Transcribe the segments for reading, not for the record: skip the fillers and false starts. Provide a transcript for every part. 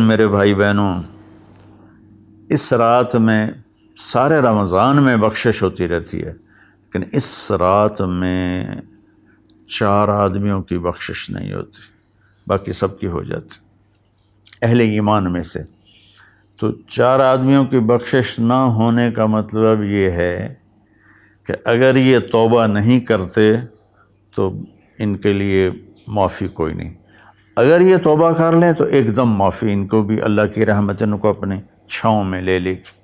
میرے بھائی بہنوں، اس رات میں سارے رمضان میں بخشش ہوتی رہتی ہے، لیکن اس رات میں 4 آدمیوں کی بخشش نہیں ہوتی، باقی سب کی ہو جاتی اہل ایمان میں سے۔ تو 4 آدمیوں کی بخشش نہ ہونے کا مطلب یہ ہے کہ اگر یہ توبہ نہیں کرتے تو ان کے لیے معافی کوئی نہیں، اگر یہ توبہ کر لیں تو ایک دم معافی، ان کو بھی اللہ کی رحمت ان کو اپنے چھاؤں میں لے لے گی۔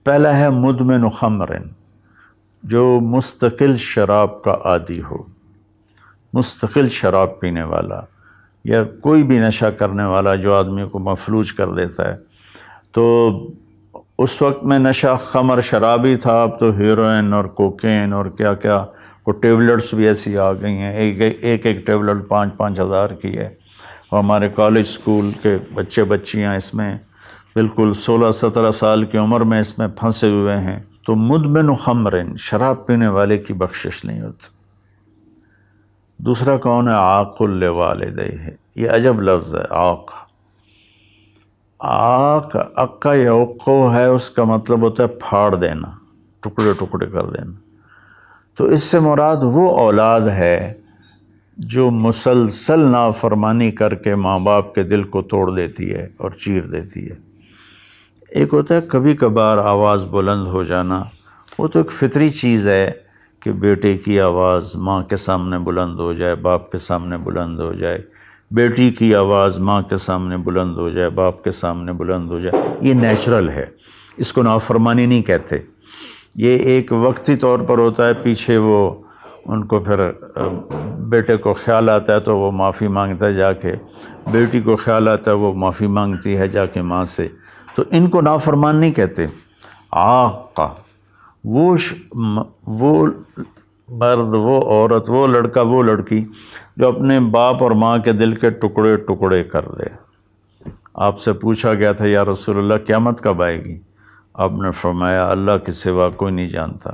پہلا ہے مدمن خمر، جو مستقل شراب کا عادی ہو، مستقل شراب پینے والا یا کوئی بھی نشہ کرنے والا جو آدمی کو مفلوج کر دیتا ہے۔ تو اس وقت میں نشہ خمر شراب ہی تھا، اب تو ہیروئن اور کوکین اور کیا کیا کو ٹیبلٹس بھی ایسی آ گئی ہیں، ایک ٹیبلٹ 5-5 ہزار کی ہے، اور ہمارے کالج سکول کے بچے بچیاں اس میں بالکل 16-17 سال کی عمر میں اس میں پھنسے ہوئے ہیں۔ تو مدمن خمرن، شراب پینے والے کی بخشش نہیں ہوتی۔ دوسرا کون ہے؟ عاق لوالدیہ، یہ عجب لفظ ہے عاق۔ عاق عقا یعقو ہے، اس کا مطلب ہوتا ہے پھاڑ دینا، ٹکڑے ٹکڑے کر دینا۔ تو اس سے مراد وہ اولاد ہے جو مسلسل نافرمانی کر کے ماں باپ کے دل کو توڑ دیتی ہے اور چیر دیتی ہے۔ ایک ہوتا ہے کبھی کبھار آواز بلند ہو جانا، وہ تو ایک فطری چیز ہے کہ بیٹے کی آواز ماں کے سامنے بلند ہو جائے، باپ کے سامنے بلند ہو جائے، بیٹی کی آواز ماں کے سامنے بلند ہو جائے، باپ کے سامنے بلند ہو جائے، یہ نیچرل ہے، اس کو نافرمانی نہیں کہتے۔ یہ ایک وقتی طور پر ہوتا ہے، پیچھے وہ ان کو پھر بیٹے کو خیال آتا ہے تو وہ معافی مانگتا ہے جا کے، بیٹی کو خیال آتا ہے وہ معافی مانگتی ہے جا کے ماں سے، تو ان کو نافرمان نہیں کہتے۔ عاقہ وہ مرد، وہ عورت، وہ لڑکا، وہ لڑکی جو اپنے باپ اور ماں کے دل کے ٹکڑے ٹکڑے کر دے۔ آپ سے پوچھا گیا تھا یا رسول اللہ قیامت کب آئے گی؟ آپ نے فرمایا اللہ کے سوا کوئی نہیں جانتا۔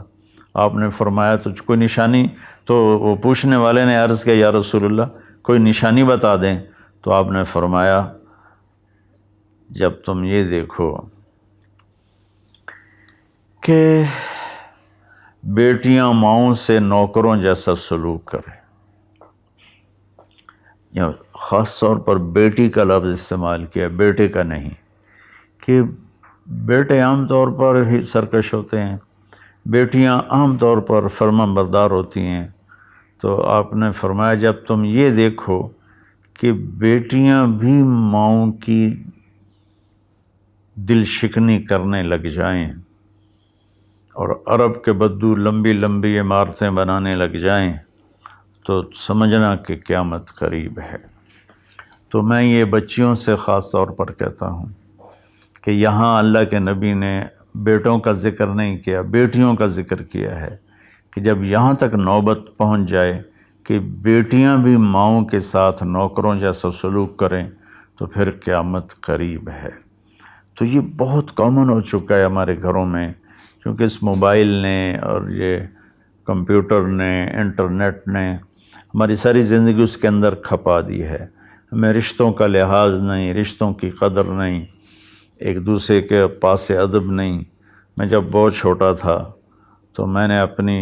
آپ نے فرمایا تو کوئی نشانی؟ تو وہ پوچھنے والے نے عرض کیا یا رسول اللہ کوئی نشانی بتا دیں، تو آپ نے فرمایا جب تم یہ دیکھو کہ بیٹیاں ماؤں سے نوکروں جیسا سلوک کریں، یا خاص طور پر بیٹی کا لفظ استعمال کیا، بیٹے کا نہیں، کہ بیٹے عام طور پر ہی سرکش ہوتے ہیں، بیٹیاں عام طور پر فرمان بردار ہوتی ہیں۔ تو آپ نے فرمایا جب تم یہ دیکھو کہ بیٹیاں بھی ماؤں کی دل شکنی کرنے لگ جائیں اور عرب کے بدو لمبی لمبی عمارتیں بنانے لگ جائیں، تو سمجھنا کہ قیامت قریب ہے۔ تو میں یہ بچیوں سے خاص طور پر کہتا ہوں کہ یہاں اللہ کے نبی نے بیٹوں کا ذکر نہیں کیا، بیٹیوں کا ذکر کیا ہے، کہ جب یہاں تک نوبت پہنچ جائے کہ بیٹیاں بھی ماؤں کے ساتھ نوکروں جیسا سلوک کریں تو پھر قیامت قریب ہے۔ تو یہ بہت کامن ہو چکا ہے ہمارے گھروں میں، کیونکہ اس موبائل نے اور یہ کمپیوٹر نے، انٹرنیٹ نے ہماری ساری زندگی اس کے اندر کھپا دی ہے۔ ہمیں رشتوں کا لحاظ نہیں، رشتوں کی قدر نہیں، ایک دوسرے کے پاس ادب نہیں۔ میں جب بہت چھوٹا تھا تو میں نے اپنی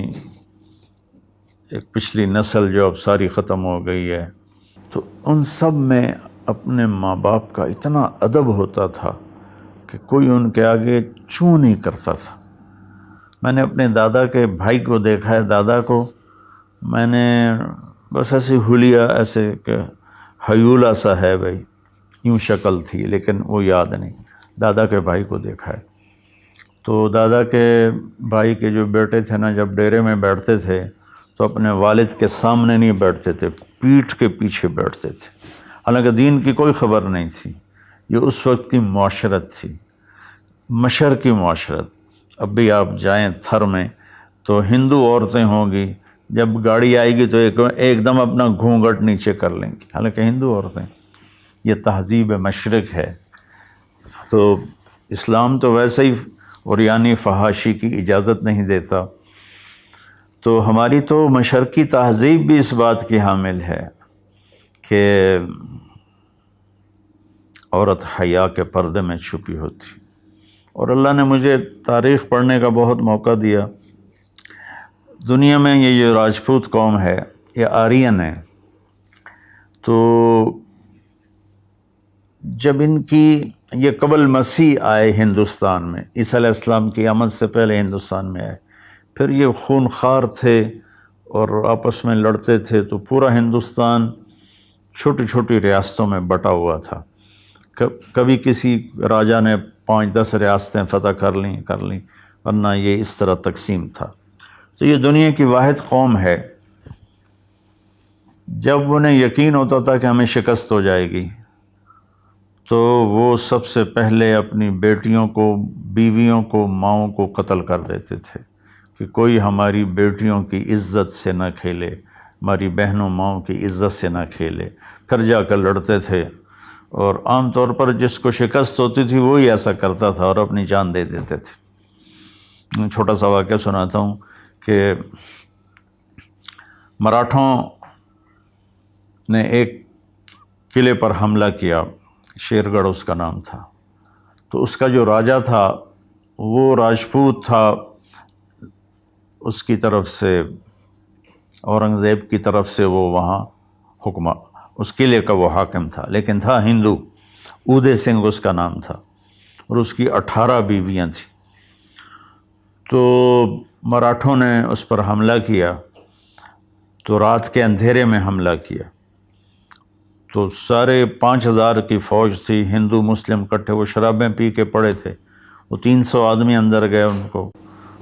ایک پچھلی نسل جو اب ساری ختم ہو گئی ہے، تو ان سب میں اپنے ماں باپ کا اتنا ادب ہوتا تھا کہ کوئی ان کے آگے چوں نہیں کرتا تھا۔ میں نے اپنے دادا کے بھائی کو دیکھا ہے، دادا کو میں نے بس ایسے حلیہ، ایسے کہ حیولہ سا ہے بھائی، یوں شکل تھی لیکن وہ یاد نہیں، دادا کے بھائی کو دیکھا ہے۔ تو دادا کے بھائی کے جو بیٹے تھے نا، جب ڈیرے میں بیٹھتے تھے تو اپنے والد کے سامنے نہیں بیٹھتے تھے، پیٹھ کے پیچھے بیٹھتے تھے، حالانکہ دین کی کوئی خبر نہیں تھی۔ یہ اس وقت کی معاشرت تھی، مشرقی معاشرت۔ اب بھی آپ جائیں تھر میں تو ہندو عورتیں ہوں گی، جب گاڑی آئے گی تو ایک دم اپنا گھونگھٹ نیچے کر لیں گی، حالانکہ ہندو عورتیں۔ یہ تہذیب مشرق ہے۔ تو اسلام تو ویسے ہی عریانی فحاشی کی اجازت نہیں دیتا، تو ہماری تو مشرقی تہذیب بھی اس بات کی حامل ہے کہ عورت حیا کے پردے میں چھپی ہوتی. اور اللہ نے مجھے تاریخ پڑھنے کا بہت موقع دیا. دنیا میں یہ جو راجپوت قوم ہے یہ آرین ہے. تو جب ان کی یہ قبل مسیح آئے ہندوستان میں، عیسیٰ علیہ السلام کی آمد سے پہلے ہندوستان میں آئے، پھر یہ خونخوار تھے اور آپس میں لڑتے تھے، تو پورا ہندوستان چھوٹی چھوٹی ریاستوں میں بٹا ہوا تھا. کبھی کسی راجا نے 5-10 ریاستیں فتح کر لیں ورنہ یہ اس طرح تقسیم تھا. تو یہ دنیا کی واحد قوم ہے. جب انہیں یقین ہوتا تھا کہ ہمیں شکست ہو جائے گی تو وہ سب سے پہلے اپنی بیٹیوں کو، بیویوں کو، ماؤں کو قتل کر دیتے تھے کہ کوئی ہماری بیٹیوں کی عزت سے نہ کھیلے، ہماری بہنوں ماؤں کی عزت سے نہ کھیلے. پھر جا کر لڑتے تھے، اور عام طور پر جس کو شکست ہوتی تھی وہی ایسا کرتا تھا اور اپنی جان دے دیتے تھے. چھوٹا سا واقعہ سناتا ہوں کہ مراٹھوں نے ایک قلعے پر حملہ کیا، شیر گڑھ اس کا نام تھا. تو اس کا جو راجا تھا وہ راجپوت تھا، اس کی طرف سے اورنگزیب کی طرف سے وہ وہاں اس قلعے کا وہ حاکم تھا، لیکن تھا ہندو. اودے سنگھ اس کا نام تھا اور اس کی 18 بیویاں تھیں. تو مراٹھوں نے اس پر حملہ کیا، تو رات کے اندھیرے میں حملہ کیا. تو سارے 5000 کی فوج تھی، ہندو مسلم کٹھے، وہ شرابیں پی کے پڑے تھے. وہ 300 آدمی اندر گئے، ان کو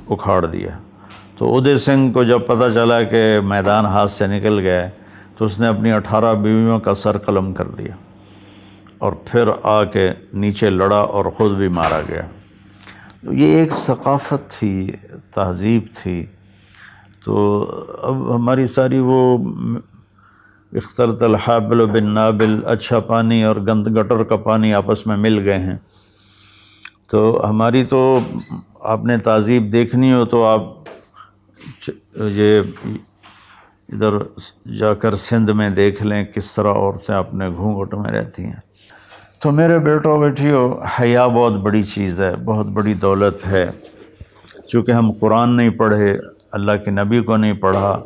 اکھاڑ دیا. تو اودے سنگھ کو جب پتہ چلا کہ میدان ہاتھ سے نکل گئے تو اس نے اپنی 18 بیویوں کا سر قلم کر دیا اور پھر آ کے نیچے لڑا اور خود بھی مارا گیا. یہ ایک ثقافت تھی، تہذیب تھی. تو اب ہماری ساری وہ اختلط الحابل بالنابل، اچھا پانی اور گند گٹر کا پانی آپس میں مل گئے ہیں. تو ہماری تو آپ نے تہذیب دیکھنی ہو تو آپ یہ ادھر جا کر سندھ میں دیکھ لیں کس طرح عورتیں اپنے گھونگھٹ میں رہتی ہیں. تو میرے بیٹوں بیٹیوں، حیا بہت بڑی چیز ہے، بہت بڑی دولت ہے. چونکہ ہم قرآن نہیں پڑھے، اللہ کے نبی کو نہیں پڑھا،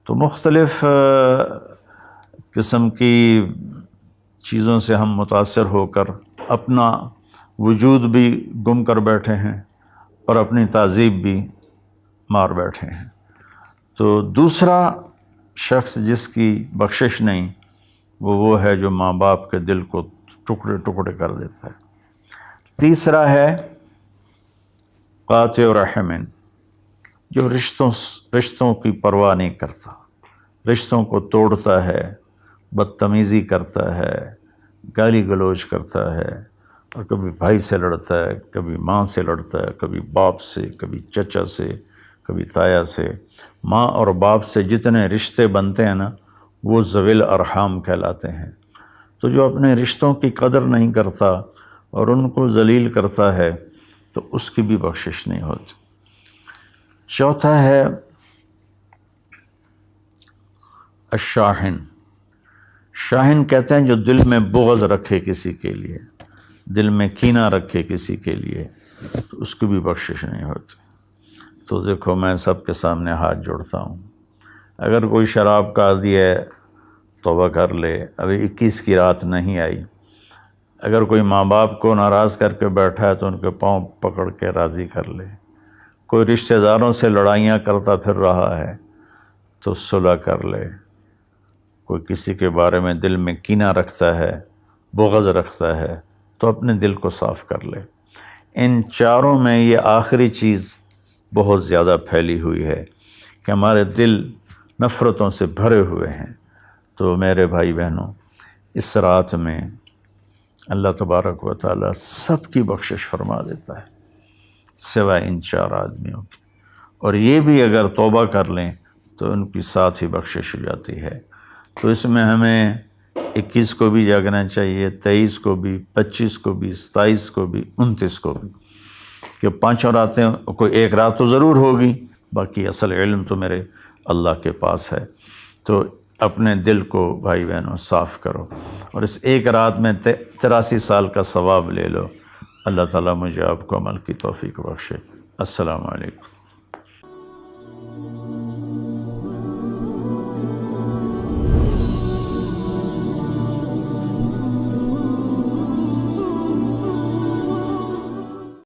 تو مختلف قسم کی چیزوں سے ہم متاثر ہو کر اپنا وجود بھی گم کر بیٹھے ہیں اور اپنی تہذیب بھی مار بیٹھے ہیں. تو دوسرا شخص جس کی بخشش نہیں، وہ ہے جو ماں باپ کے دل کو ٹکڑے ٹکڑے کر دیتا ہے. تیسرا ہے قاطع رحم، جو رشتوں کی پرواہ نہیں کرتا، رشتوں کو توڑتا ہے، بدتمیزی کرتا ہے، گالی گلوچ کرتا ہے، اور کبھی بھائی سے لڑتا ہے، کبھی ماں سے لڑتا ہے، کبھی باپ سے، کبھی چچا سے، کبھی تایا سے. ماں اور باپ سے جتنے رشتے بنتے ہیں نا، وہ ذوی الارحام کہلاتے ہیں. تو جو اپنے رشتوں کی قدر نہیں کرتا اور ان کو ذلیل کرتا ہے تو اس کی بھی بخشش نہیں ہوتی. چوتھا ہے الشاحن. شاحن کہتے ہیں جو دل میں بغض رکھے کسی کے لیے، دل میں کینہ رکھے کسی کے لیے، تو اس کی بھی بخشش نہیں ہوتی. تو دیکھو، میں سب کے سامنے ہاتھ جوڑتا ہوں، اگر کوئی شراب کا عادی ہے توبہ کر لے، ابھی 21 کی رات نہیں آئی. اگر کوئی ماں باپ کو ناراض کر کے بیٹھا ہے تو ان کے پاؤں پکڑ کے راضی کر لے. کوئی رشتہ داروں سے لڑائیاں کرتا پھر رہا ہے تو صلح کر لے. کوئی کسی کے بارے میں دل میں کینہ رکھتا ہے، بغض رکھتا ہے، تو اپنے دل کو صاف کر لے. ان چاروں میں یہ آخری چیز بہت زیادہ پھیلی ہوئی ہے کہ ہمارے دل نفرتوں سے بھرے ہوئے ہیں. تو میرے بھائی بہنوں، اس رات میں اللہ تبارک و تعالیٰ سب کی بخشش فرما دیتا ہے سوائے ان 4 آدمیوں کی. اور یہ بھی اگر توبہ کر لیں تو ان کی ساتھ ہی بخشش ہو جاتی ہے. تو اس میں ہمیں 21 کو بھی جاگنا چاہیے، 23 کو بھی، 25 کو بھی، 27 کو بھی، 29 کو بھی، کہ 5 راتیں، کوئی ایک رات تو ضرور ہوگی، باقی اصل علم تو میرے اللہ کے پاس ہے. تو اپنے دل کو بھائی بہنوں صاف کرو، اور اس ایک رات میں 83 سال کا ثواب لے لو۔ اللہ تعالیٰ مجھے آپ کو عمل کی توفیق بخشے۔ السلام علیکم۔